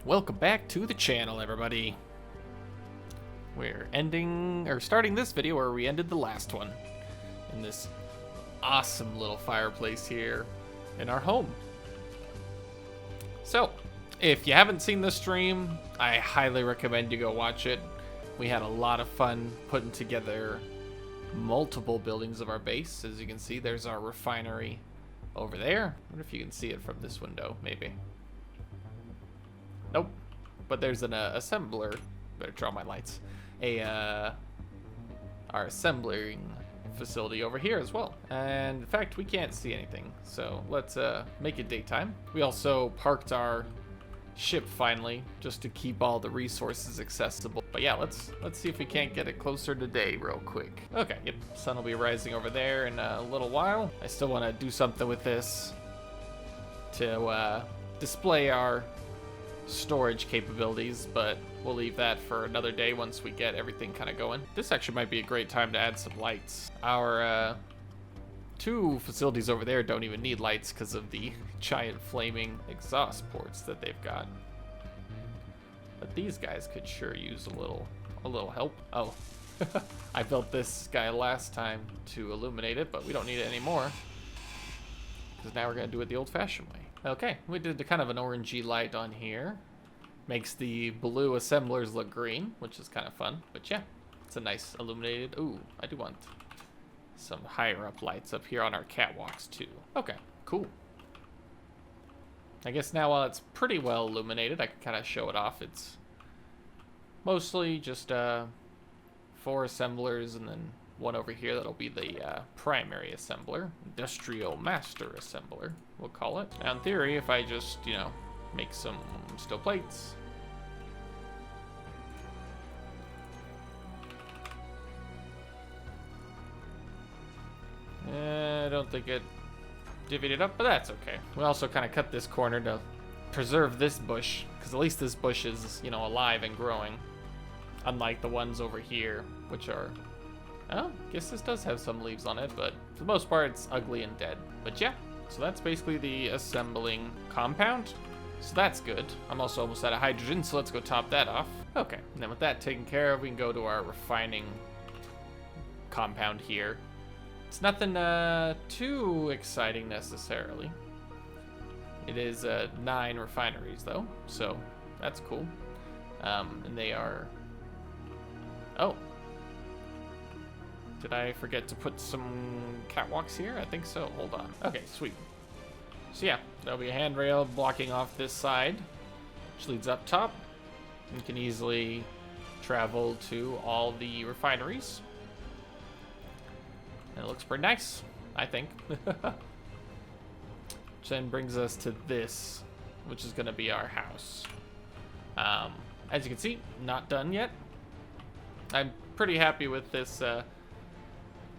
Welcome back to the channel, everybody. We're starting this video where we ended the last one, in this awesome little fireplace here in our home. So, if you haven't seen the stream, I highly recommend you go watch it. We had a lot of fun putting together multiple buildings of our base. As you can see, there's our refinery over there. I wonder if you can see it from this window, maybe. Nope. But there's an assembler. Better draw my lights. Our assembling facility over here as well. And in fact, we can't see anything. So let's make it daytime. We also parked our ship finally, just to keep all the resources accessible. But yeah, let's see if we can't get it closer to day real quick. Okay, yep, sun will be rising over there in a little while. I still want to do something with this to display our storage capabilities, but we'll leave that for another day once we get everything kind of going. This actually might be a great time to add some lights. Our two facilities over there don't even need lights because of the giant flaming exhaust ports that they've got. But these guys could sure use a little help. Oh, I built this guy last time to illuminate it, but we don't need it anymore because now we're gonna do it the old-fashioned way. Okay, we did kind of an orangey light on here. Makes the blue assemblers look green, which is kind of fun. But yeah, it's a nice illuminated. Ooh, I do want some higher up lights up here on our catwalks too. Okay, cool. I guess now while it's pretty well illuminated, I can kind of show it off. It's mostly just 4 assemblers and then one over here that'll be the primary assembler, industrial master assembler, we'll call it. Now in theory, if I just, make some steel plates. I don't think it divvied it up, but that's okay. We also kind of cut this corner to preserve this bush, because at least this bush is, alive and growing. Unlike the ones over here, which are, I guess this does have some leaves on it, but for the most part, it's ugly and dead. But yeah, so that's basically the assembling compound. So that's good. I'm also almost out of hydrogen, so let's go top that off. Okay, and then with that taken care of, we can go to our refining compound here. It's nothing too exciting necessarily. It is 9 refineries though, so that's cool. And they are... Oh. Did I forget to put some catwalks here? I think so. Hold on. Okay, sweet. So yeah, there'll be a handrail blocking off this side, which leads up top. You can easily travel to all the refineries. And it looks pretty nice, I think. Which then brings us to this, which is going to be our house. As you can see, not done yet. I'm pretty happy with this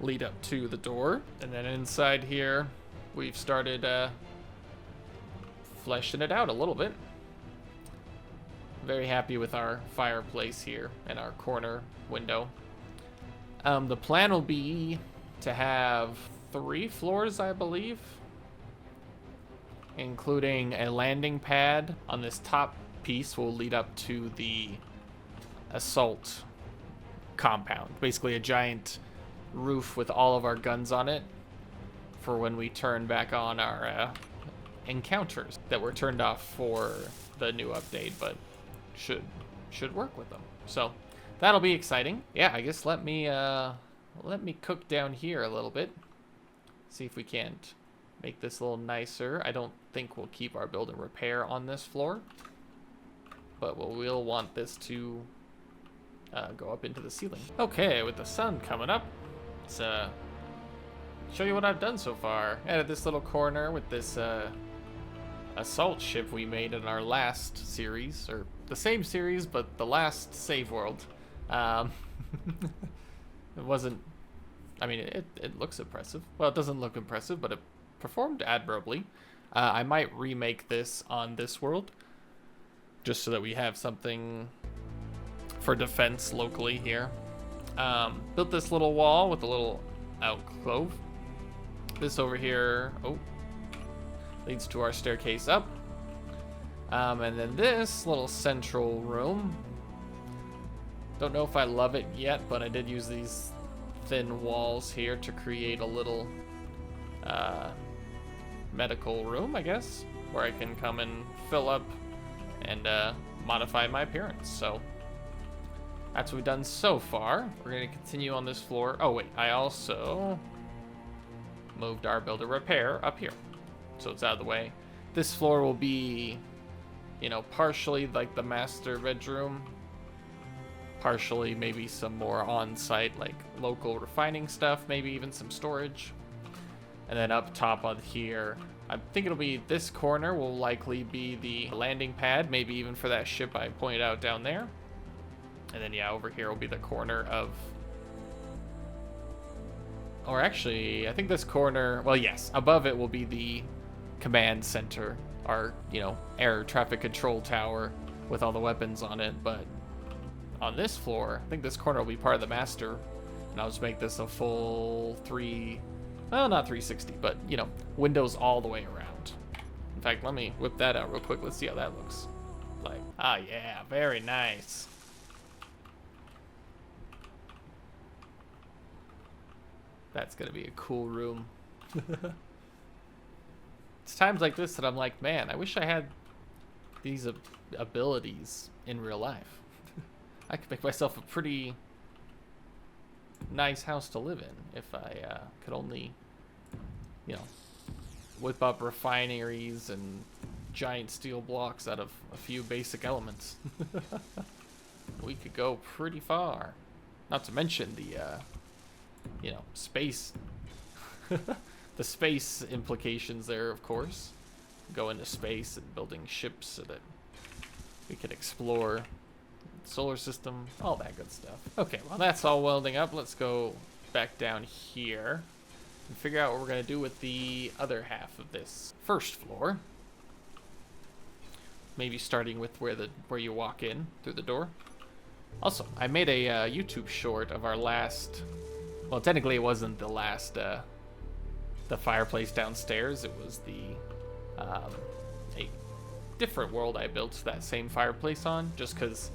lead up to the door. And then inside here, we've started fleshing it out a little bit. Very happy with our fireplace here and our corner window. The plan will be to have 3 floors, I believe, including a landing pad. On this top piece will lead up to the assault compound, basically a giant roof with all of our guns on it for when we turn back on our encounters that were turned off for the new update, but should work with them. So that'll be exciting. Yeah, I guess let me cook down here a little bit. See if we can't make this a little nicer. I don't think we'll keep our build and repair on this floor, but we'll want this to go up into the ceiling. Okay, with the sun coming up, let's show you what I've done so far. Added this little corner with this assault ship we made in our last series, or the same series, but the last save world. It wasn't, I mean, it looks impressive. Well, it doesn't look impressive, but it performed admirably. I might remake this on this world, just so that we have something for defense locally here. Built this little wall with a little alcove. This over here, leads to our staircase up. And then this little central room. Don't know if I love it yet, but I did use these thin walls here to create a little medical room, I guess, where I can come and fill up and modify my appearance. So that's what we've done so far. We're going to continue on this floor. Oh, wait, I also moved our builder repair up here, so it's out of the way. This floor will be, you know, partially like the master bedroom, partially maybe some more on-site, like local refining stuff, maybe even some storage. And then up top on here, I think it'll be this corner will likely be the landing pad, maybe even for that ship I pointed out down there. And then, yeah, over here will be the corner of... Or actually, I think this corner... Well, yes, above it will be the command center, our, you know, air traffic control tower with all the weapons on it. But on this floor, I think this corner will be part of the master. And I'll just make this a full well, not 360, but, you know, windows all the way around. In fact, let me whip that out real quick. Let's see how that looks like. Ah, yeah, very nice. That's gonna be a cool room. It's times like this that I'm like, man, I wish I had these abilities in real life. I could make myself a pretty nice house to live in if I could only, you know, whip up refineries and giant steel blocks out of a few basic elements. We could go pretty far. Not to mention the you know, space. The space implications there, of course. Go into space and building ships so that we can explore the solar system, all that good stuff. Okay, well, that's all welding up. Let's go back down here and figure out what we're going to do with the other half of this first floor. Maybe starting with where you walk in through the door. Also, I made a YouTube short of our last... Well, technically it wasn't the last, the fireplace downstairs. It was a different world I built that same fireplace on, just because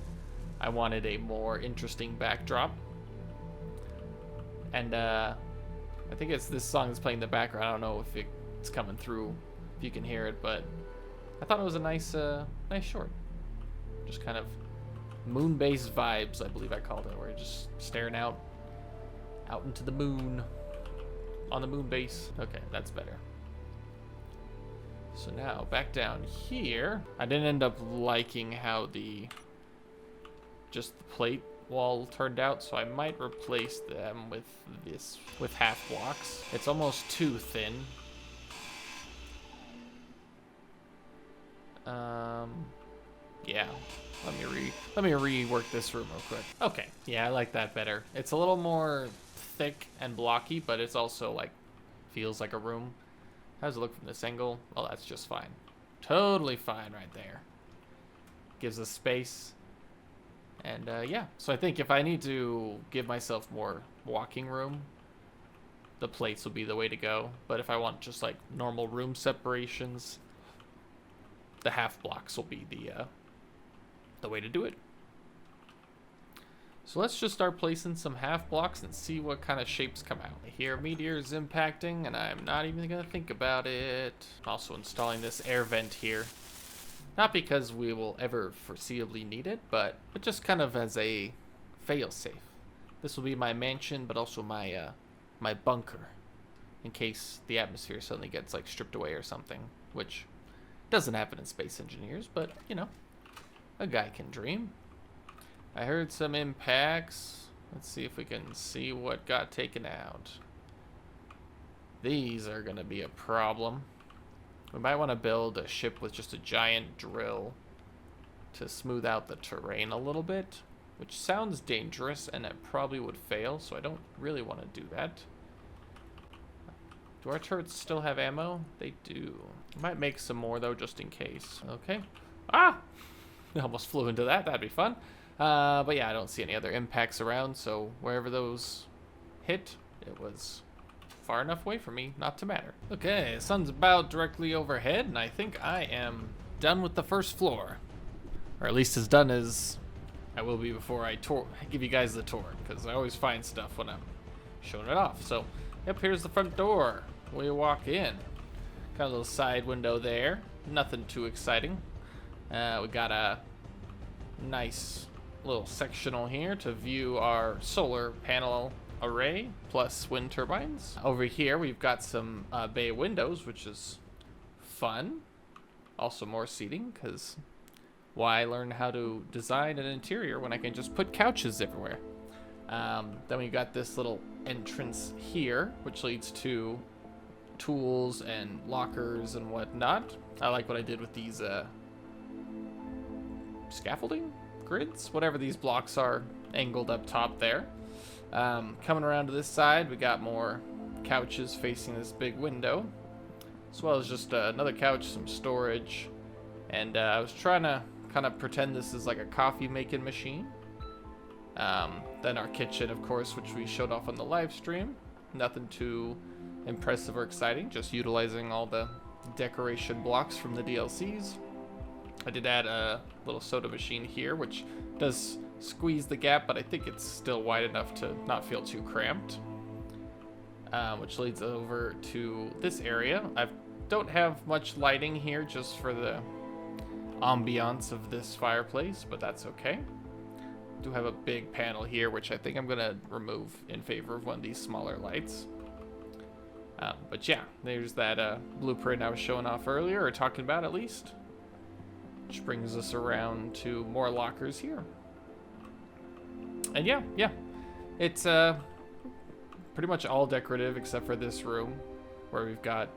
I wanted a more interesting backdrop. And I think it's this song that's playing in the background. I don't know if it's coming through, if you can hear it, but I thought it was a nice short. Just kind of moon-based vibes, I believe I called it, where you're just staring out into the moon on the moon base. Okay, that's better. So now back down here, I didn't end up liking how just the plate wall turned out, so I might replace them with half blocks. It's almost too thin. Yeah. Let me rework this room real quick. Okay, yeah, I like that better. It's a little more thick and blocky, but it's also like feels like a room. How does it look from this angle? Well, that's just fine. Totally fine right there. Gives us space. And yeah, so I think if I need to give myself more walking room, the plates will be the way to go. But if I want just like normal room separations, the half blocks will be the way to do it. So let's just start placing some half blocks and see what kind of shapes come out. I hear meteors impacting and I'm not even gonna think about it. Also installing this air vent here. Not because we will ever foreseeably need it, but just kind of as a fail-safe. This will be my mansion, but also my my bunker, in case the atmosphere suddenly gets like stripped away or something, which doesn't happen in Space Engineers, but you know, a guy can dream. I heard some impacts. Let's see if we can see what got taken out. These are gonna be a problem. We might want to build a ship with just a giant drill to smooth out the terrain a little bit, which sounds dangerous and it probably would fail, so I don't really want to do that. Do our turrets still have ammo? They do. I might make some more though, just in case. Okay. Ah! I almost flew into that. That'd be fun. But yeah, I don't see any other impacts around, so wherever those hit, it was far enough away from me not to matter. Okay, the sun's about directly overhead, and I think I am done with the first floor. Or at least as done as I will be before I give you guys the tour, because I always find stuff when I'm showing it off. So, yep, here's the front door. We walk in. Got a little side window there. Nothing too exciting. We got a nice little sectional here to view our solar panel array plus wind turbines. Over here, we've got some bay windows, which is fun. Also more seating, because why learn how to design an interior when I can just put couches everywhere? Then we got this little entrance here, which leads to tools and lockers and whatnot. I like what I did with these scaffolding grids, whatever these blocks are angled up top there. Coming around to this side, we got more couches facing this big window, as well as just another couch, some storage, and I was trying to kind of pretend this is like a coffee making machine. Then our kitchen, of course, which we showed off on the live stream. Nothing too impressive or exciting, just utilizing all the decoration blocks from the DLCs. I did add a little soda machine here, which does squeeze the gap, but I think it's still wide enough to not feel too cramped. Which leads over to this area. I don't have much lighting here just for the ambiance of this fireplace, but that's okay. Do have a big panel here, which I think I'm gonna remove in favor of one of these smaller lights. But yeah, there's that blueprint I was showing off earlier, or talking about at least, which brings us around to more lockers here. And yeah, it's pretty much all decorative except for this room where we've got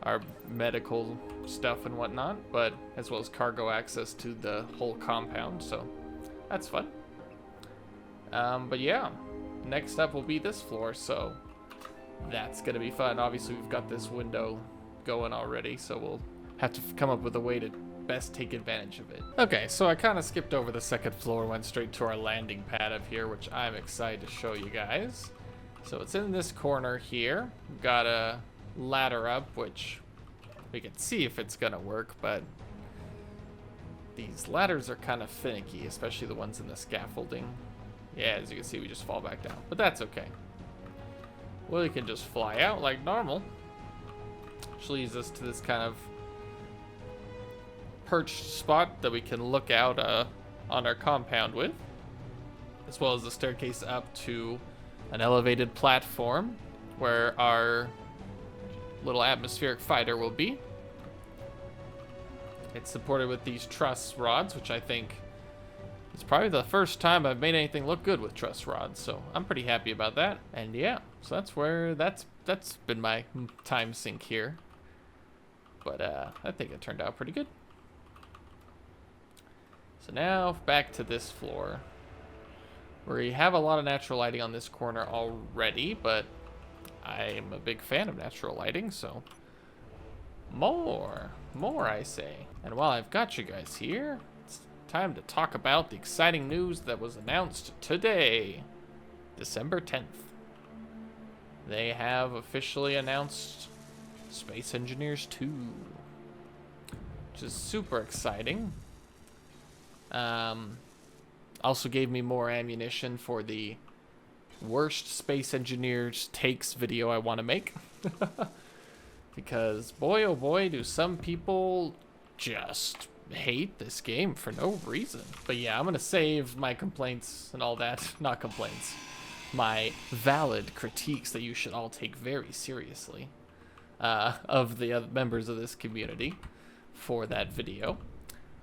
our medical stuff and whatnot, but as well as cargo access to the whole compound, so that's fun. But yeah, next up will be this floor, so that's gonna be fun. Obviously we've got this window going already, so we'll have to come up with a way to best take advantage of it. Okay, so I kind of skipped over the second floor, went straight to our landing pad up here, which I'm excited to show you guys. So it's in this corner here. We've got a ladder up, which we can see if it's gonna work, but these ladders are kind of finicky, especially the ones in the scaffolding. Yeah, as you can see, we just fall back down, but that's okay. Well, we can just fly out like normal, which leads us to this kind of perched spot that we can look out on our compound with, as well as the staircase up to an elevated platform where our little atmospheric fighter will be. It's supported with these truss rods, which I think is probably the first time I've made anything look good with truss rods, so I'm pretty happy about that. And yeah, so that's been my time sink here, but I think it turned out pretty good. So now back to this floor, where you have a lot of natural lighting on this corner already, but I am a big fan of natural lighting, so more I say. And while I've got you guys here, it's time to talk about the exciting news that was announced today, December 10th. They have officially announced Space Engineers 2, which is super exciting. Also gave me more ammunition for the worst Space Engineers takes video I want to make. Because boy oh boy, do some people just hate this game for no reason. But yeah, I'm gonna save my complaints and all that, not complaints, my valid critiques that you should all take very seriously of the other members of this community for that video.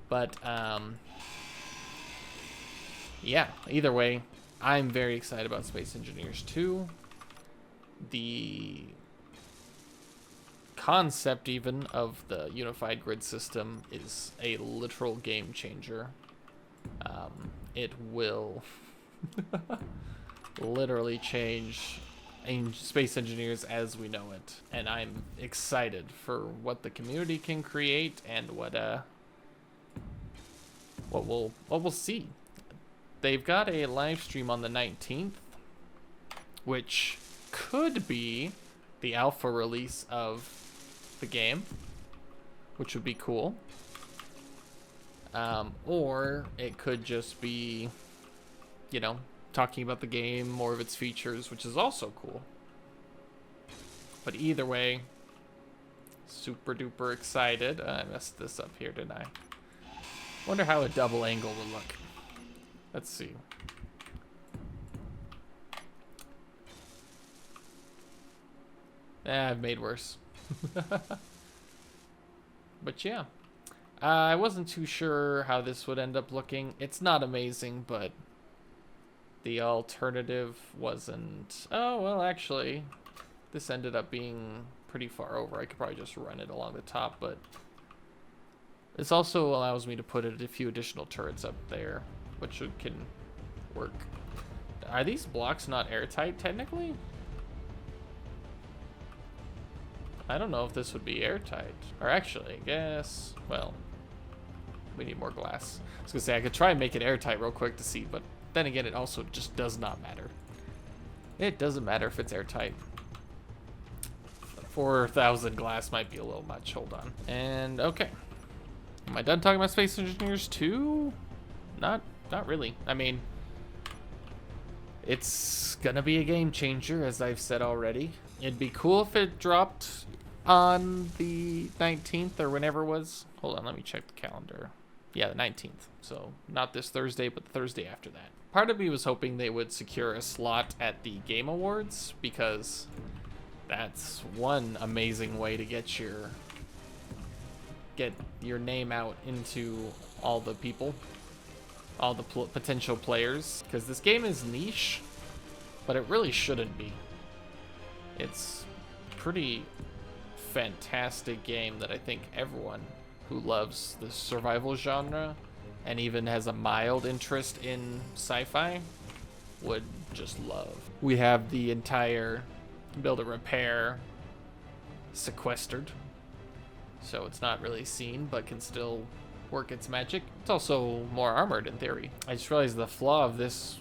But yeah, either way, I'm very excited about Space Engineers 2. The concept even of the unified grid system is a literal game changer. It will literally change Space Engineers as we know it, and I'm excited for what the community can create and what we'll see. They've got a live stream on the 19th, which could be the alpha release of the game, which would be cool. Or it could just be, you know, talking about the game, more of its features, which is also cool. But either way, super duper excited. I messed this up here, didn't I? Wonder how a double angle would look. Let's see. I've made worse. But yeah. I wasn't too sure how this would end up looking. It's not amazing, but the alternative wasn't... Oh, well, actually, this ended up being pretty far over. I could probably just run it along the top, but this also allows me to put a few additional turrets up there, which can work. Are these blocks not airtight, technically? I don't know if this would be airtight. Or actually, I guess... Well... We need more glass. I was gonna say I could try and make it airtight real quick to see, but then again, it also just does not matter. It doesn't matter if it's airtight. 4,000 glass might be a little much. Hold on. And okay, am I done talking about Space Engineers 2? Not really. I mean, it's gonna be a game changer, as I've said already. It'd be cool if it dropped on the 19th or whenever it was. Hold on, let me check the calendar. Yeah, the 19th. So not this Thursday, but the Thursday after that. Part of me was hoping they would secure a slot at the Game Awards, because that's one amazing way to get your name out into all the people, all the potential players, because this game is niche, but it really shouldn't be. It's pretty fantastic game that I think everyone who loves the survival genre and even has a mild interest in sci-fi would just love. We have the entire build and repair sequestered, so it's not really seen but can still work its magic. It's also more armored in theory. I just realized the flaw of this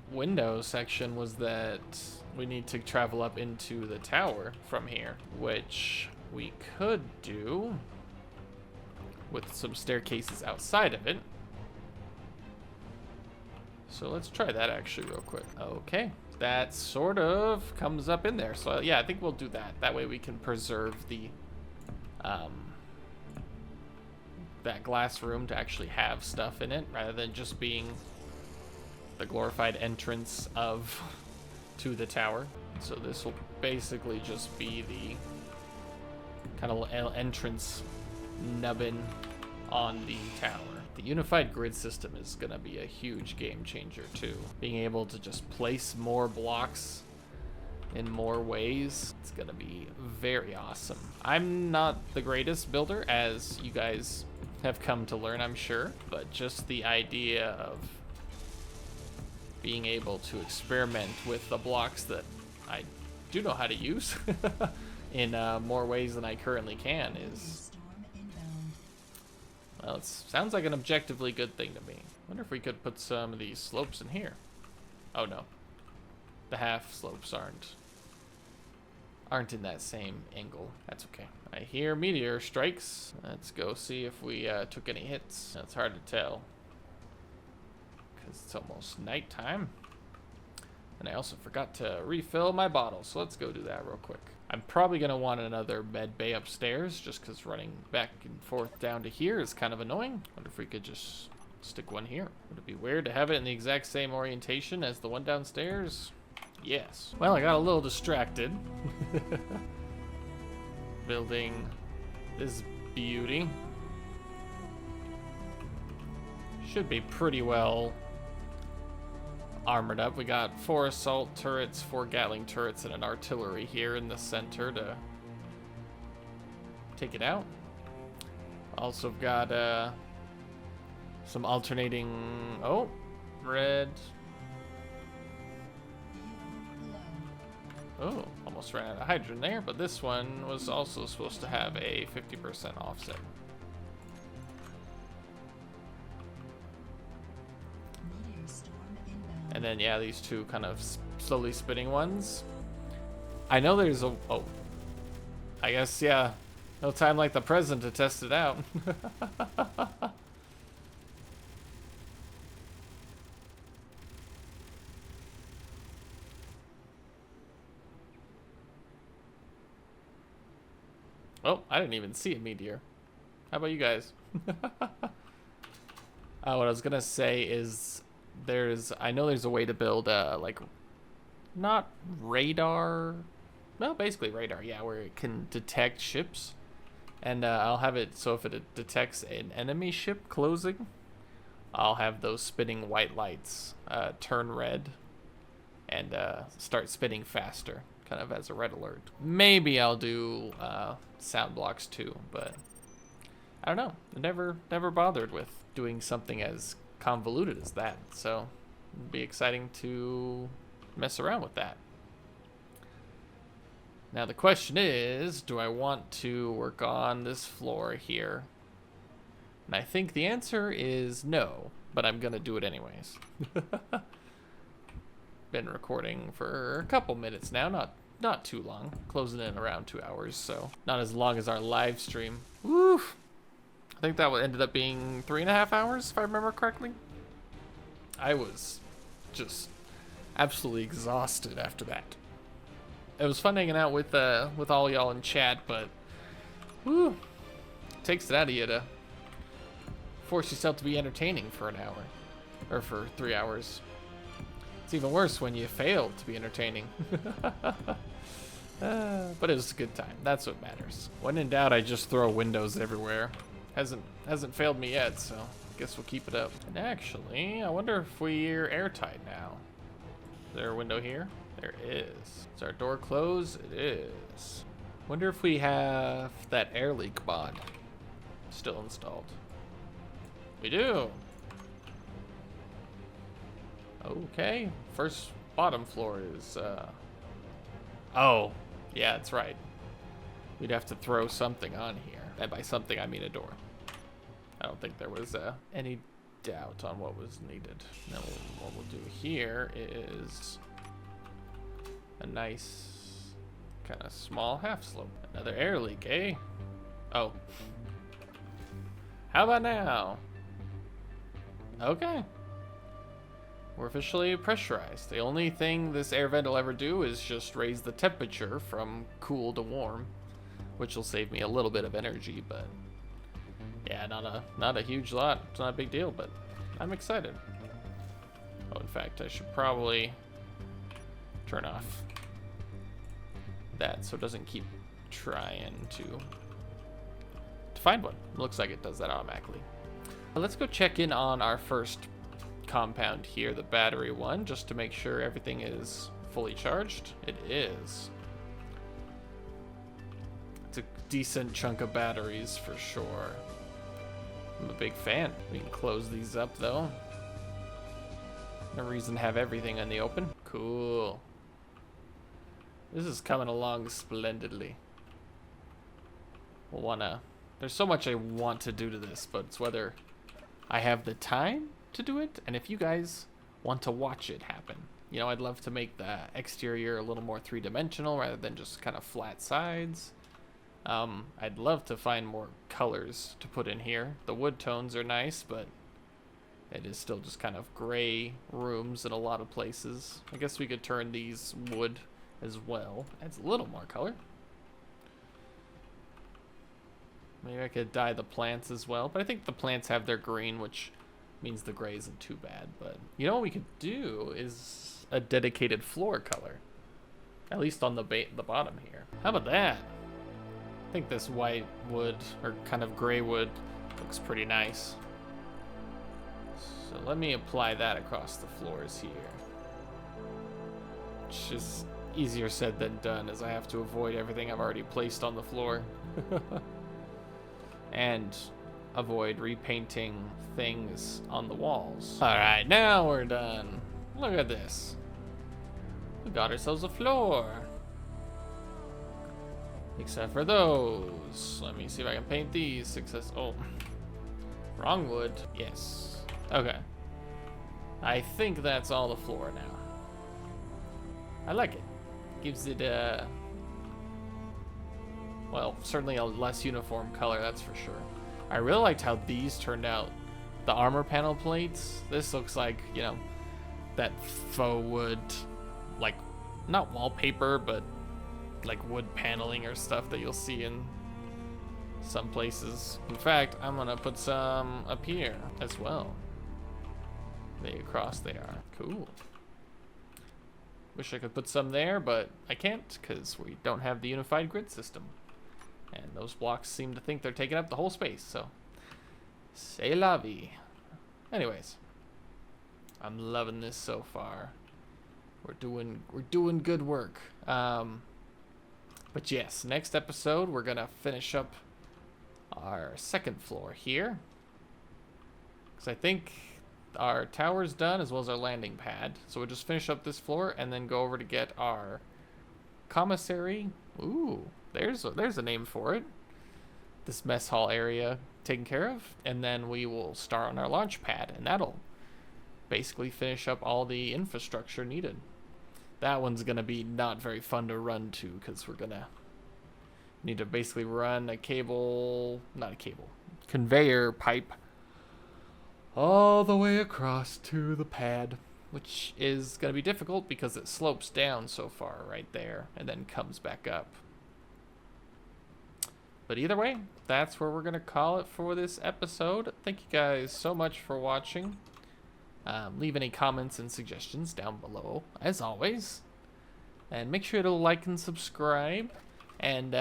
window section was that we need to travel up into the tower from here, which we could do with some staircases outside of it. So let's try that actually real quick. Okay, that sort of comes up in there. So yeah, I think we'll do that. That way we can preserve the that glass room to actually have stuff in it, rather than just being the glorified entrance of to the tower. So this will basically just be the kind of entrance nubbin on the tower. The unified grid system is going to be a huge game changer too. Being able to just place more blocks in more ways, it's going to be very awesome. I'm not the greatest builder, as you guys have come to learn, I'm sure, but just the idea of being able to experiment with the blocks that I do know how to use in more ways than I currently can is, well, it sounds like an objectively good thing to me. Wonder if we could put some of these slopes in here. Oh no, the half slopes aren't in that same angle. That's okay. I hear meteor strikes. Let's go see if we took any hits. It's hard to tell, it's almost nighttime, and I also forgot to refill my bottle, so let's go do that real quick. I'm probably gonna want another med bay upstairs, just because running back and forth down to here is kind of annoying. Wonder if we could just stick one here. Would it be weird to have it in the exact same orientation as the one downstairs? Yes. Well, I got a little distracted building this beauty. Should be pretty well armored up. We got 4 assault turrets, 4 Gatling turrets, and an artillery here in the center to take it out. Also got some alternating, oh, red. Oh, almost ran out of hydrogen there, but this one was also supposed to have a 50% offset. And then, yeah, these two kind of slowly spinning ones. I know there's a... Oh. I guess, yeah. No time like the present to test it out. Oh, I didn't even see a meteor. How about you guys? What I was gonna say is I know there's a way to build like, not radar, well, basically radar, yeah, where it can detect ships. And I'll have it so if it detects an enemy ship closing, I'll have those spinning white lights turn red and start spinning faster, kind of as a red alert. Maybe I'll do sound blocks too, but I don't know. I never bothered with doing something as convoluted as that, so it'd be exciting to mess around with that. Now the question is, do I want to work on this floor here? And I think the answer is no, but I'm gonna do it anyways. Been recording for a couple minutes now, not too long. Closing in around 2 hours, so not as long as our live stream. Woo! I think that ended up being 3.5 hours, if I remember correctly. I was just absolutely exhausted after that. It was fun hanging out with all y'all in chat, but whew, it takes it out of you to force yourself to be entertaining for an hour, or for 3 hours. It's even worse when you fail to be entertaining. But it was a good time. That's what matters. When in doubt, I just throw windows everywhere. Hasn't failed me yet, so I guess we'll keep it up. And actually, I wonder if we're airtight now. Is there a window here? There is. Is our door closed? It is. Wonder if we have that air leak mod still installed. We do. Okay. First bottom floor is oh, yeah, that's right. We'd have to throw something on here. And by something I mean a door. I don't think there was any doubt on what was needed. Now what we'll do here is a nice kind of small half slope. Another air leak, eh? Oh. How about now? Okay. We're officially pressurized. The only thing this air vent will ever do is just raise the temperature from cool to warm, which will save me a little bit of energy, but yeah, not a huge lot. It's not a big deal, but I'm excited. Oh, in fact, I should probably turn off that so it doesn't keep trying to find one. Looks like it does that automatically. Let's go check in on our first compound here, the battery one, just to make sure everything is fully charged. It is. It's a decent chunk of batteries for sure. I'm a big fan. We can close these up though. No reason to have everything in the open. Cool. This is coming along splendidly. There's so much I want to do to this, but it's whether I have the time to do it, and if you guys want to watch it happen. You know, I'd love to make the exterior a little more three-dimensional rather than just kind of flat sides. I'd love to find more colors to put in here. The wood tones are nice, but it is still just kind of gray rooms in a lot of places. I guess we could turn these wood as well. Adds a little more color. Maybe I could dye the plants as well, but I think the plants have their green, which means the gray isn't too bad. But you know what we could do is a dedicated floor color, at least on the bottom here. How about that? I think this white wood, or kind of gray wood, looks pretty nice. So let me apply that across the floors here. It's just easier said than done, as I have to avoid everything I've already placed on the floor. And avoid repainting things on the walls. Alright, now we're done. Look at this. We got ourselves a floor. Except for those. Let me see if I can paint these. Success. Oh. Wrong wood. Yes. Okay. I think that's all the floor now. I like it. Gives it a... well, certainly a less uniform color, that's for sure. I really liked how these turned out. The armor panel plates. This looks like, you know, that faux wood, like, not wallpaper, but like wood paneling or stuff that you'll see in some places. In fact, I'm gonna put some up here as well. Maybe across there. Cool. Wish I could put some there, but I can't because we don't have the unified grid system. And those blocks seem to think they're taking up the whole space, so c'est la vie. Anyways, I'm loving this so far. We're doing good work. But yes, next episode we're gonna finish up our second floor here, because I think our tower's done as well as our landing pad. So we'll just finish up this floor and then go over to get our commissary. Ooh, there's a name for it. This mess hall area taken care of, and then we will start on our launch pad, and that'll basically finish up all the infrastructure needed. That one's gonna be not very fun to run to because we're gonna need to basically run a conveyor pipe all the way across to the pad, which is gonna be difficult because it slopes down so far right there and then comes back up. But either way, that's where we're gonna call it for this episode. Thank you guys so much for watching. Leave any comments and suggestions down below, as always. And make sure to like and subscribe. And,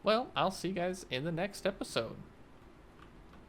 well, I'll see you guys in the next episode.